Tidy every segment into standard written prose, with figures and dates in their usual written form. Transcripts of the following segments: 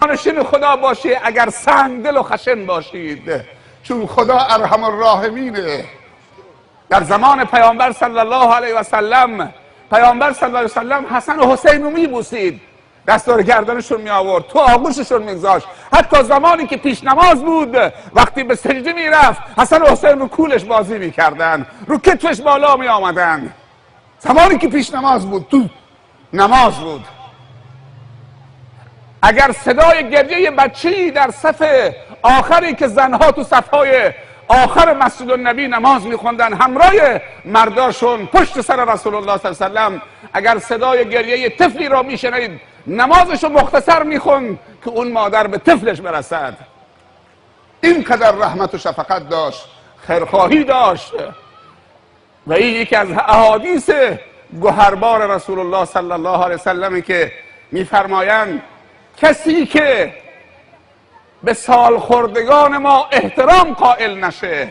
جانشین خدا باشی اگر سنگدل و خشن باشید، چون خدا ارحم الراحمینه. در زمان پیامبر صلی الله علیه و سلم، پیامبر صلی الله علیه و سلم حسن و حسین رو میبوسید، دستار گردنشون می آورد، تو آغوششون میگذاشت. حتی زمانی که پیش نماز بود، وقتی به سجده میرفت، حسن و حسین رو کولش بازی میکردن، رو کتفش بالا می آمدن. زمانی که پیش نماز بود، تو نماز بود. اگر صدای گریه بچه‌ای در صف آخری که زنها تو صفهای آخر مسجد النبی نماز میخوندن همراه مرداشون پشت سر رسول الله صلی الله علیه و سلم، اگر صدای گریه طفلی را میشنید، نمازشو مختصر میخوند که اون مادر به طفلش برسد. اینقدر رحمت و شفقت داشت، خیرخواهی داشت. و این یکی از احادیث گوهربار رسول الله صلی الله علیه و سلم که میفرمایند کسی که به سالخوردگان ما احترام قائل نشه،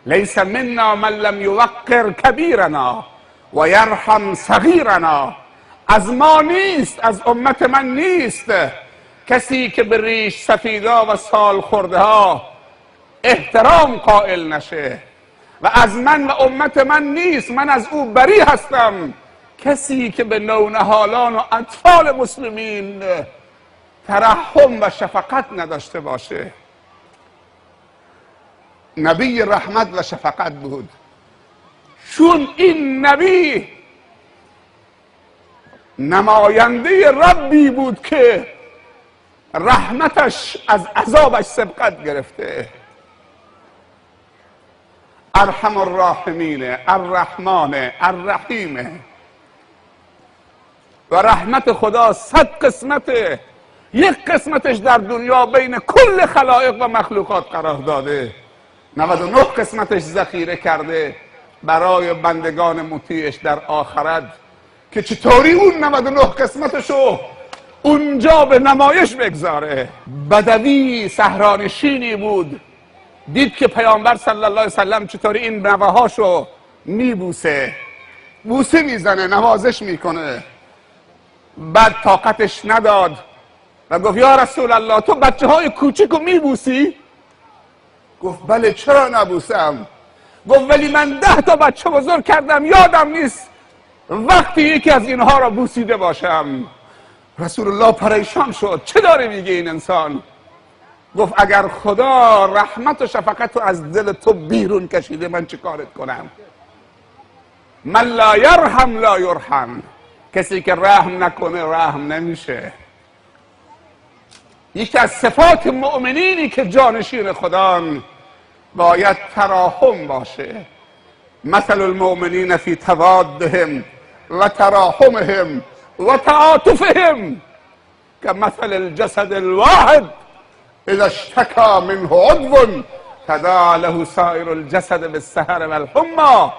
لیس منا من لم یوقر کبیرنا و یرحم صغیرنا، از ما نیست، از امت من نیست کسی که به ریش سفیدا و سالخورده ها احترام قائل نشه، و از من و امت من نیست، من از او بری هستم، کسی که به نونهالان و اطفال مسلمین ترحم و شفقت نداشته باشه. نبی رحمت و شفقت بود، چون این نبی نماینده ربی بود که رحمتش از عذابش سبقت گرفته. ارحم الراحمین، الرحمن، الرحیم. و رحمت خدا 100 قسمته، یک قسمتش در دنیا بین کل خلائق و مخلوقات قرار داده، 99 قسمتش ذخیره کرده برای بندگان مطیعش در آخرت، که چطوری اون 99 قسمتشو اونجا به نمایش بگذاره. بدوی صحرانشینی بود، دید که پیامبر صلی الله علیه وسلم چطوری این نوهاشو میبوسه، بوسه میزنه، نوازش میکنه. بعد طاقتش نداد و گفت یا رسول الله تو بچه های کوچیکو میبوسی؟ گفت بله چرا نبوسم؟ گفت ولی من 10 تا بچه بزرگ کردم، یادم نیست وقتی یکی از اینها را بوسیده باشم. رسول الله پریشان شد، چه داره میگه این انسان؟ گفت اگر خدا رحمت و شفقت رو از دل تو بیرون کشیده من چه کارت کنم؟ من لا یرحم لا یرحم، کسی که رحم نکنه رحم نمیشه. یکی از صفات مؤمنینی که جانشین خدان باید تراحم باشه. مثل المؤمنین فی توادهم و تراحمهم و تعاطفهم که مثل الجسد الواحد اذا اشتکا منه عضو تداعی له سایر الجسد بالسهر والحمى.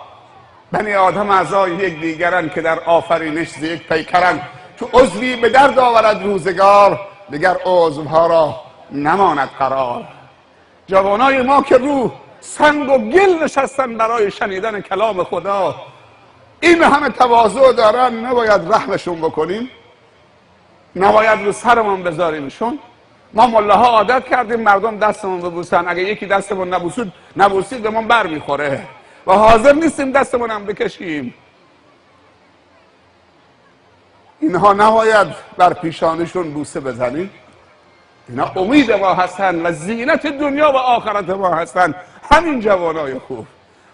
بنی آدم اعضای یک دیگرن که در آفرینش ز یک پیکرن، تو عضوی به درد آورد روزگار دیگر عضوها را نماند قرار. جوانای ما که رو سنگ و گل نشستن برای شنیدن کلام خدا، این همه تواضع دارن، نباید رحمشون بکنیم؟ نباید رو سرمون بذاریمشون؟ ما ملاها عادت کردیم مردم دستمون ببوسن، اگه یکی دستمون نبوسید به من بر میخوره و حاضر نیستیم دستمون هم بکشیم. اینها نباید بر پیشانشون بوسه بزنیم، اینا امید ما هستن و زینت دنیا و آخرت ما هستن. همین جوانای خوب،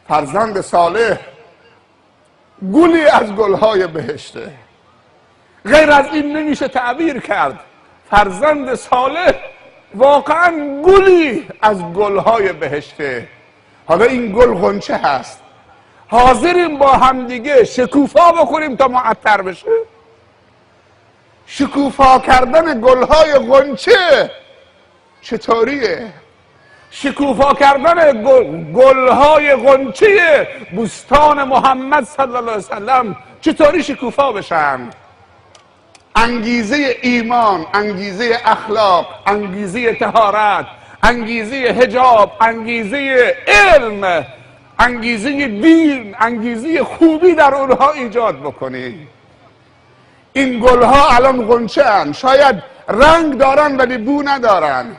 فرزند صالح گلی از گلهای بهشته، غیر از این نمیشه تعبیر کرد. فرزند صالح واقعا گلی از گلهای بهشته. حالا این گل غنچه هست، حاضریم با همدیگه شکوفا بکنیم تا معطر بشه؟ شکوفا کردن گلهای غنچه چطوریه؟ شکوفا کردن گلهای غنچه بستان محمد صلی الله علیه وسلم چطوری شکوفا بشن؟ انگیزه ایمان، انگیزه اخلاق، انگیزه طهارت، انگیزه حجاب، انگیزه علم، انگیزه دین، انگیزه خوبی در اونها ایجاد بکنی. این گلها الان غنچه ان، شاید رنگ دارن ولی بو ندارن.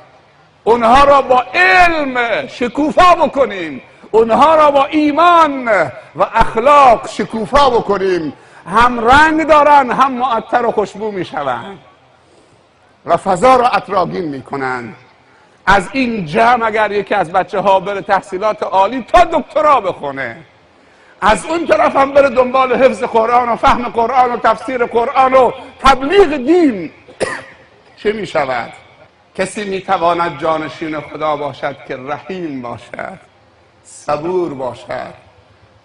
اونها را با علم شکوفا بکنیم، اونها را با ایمان و اخلاق شکوفا بکنیم. هم رنگ دارن، هم معطر و خوشبو میشوند و فضا را عطرآگین میکنن. از این جمع اگر یکی از بچه ها بره تحصیلات عالی تا دکترا بخونه، از اون طرف هم بره دنبال حفظ قرآن و فهم قرآن و تفسیر قرآن و تبلیغ دین، چه می شود؟ کسی می تواند جانشین خدا باشد که رحیم باشد، صبور باشد،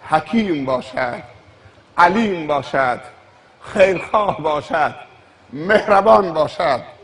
حکیم باشد، علیم باشد، خیرخواه باشد، مهربان باشد.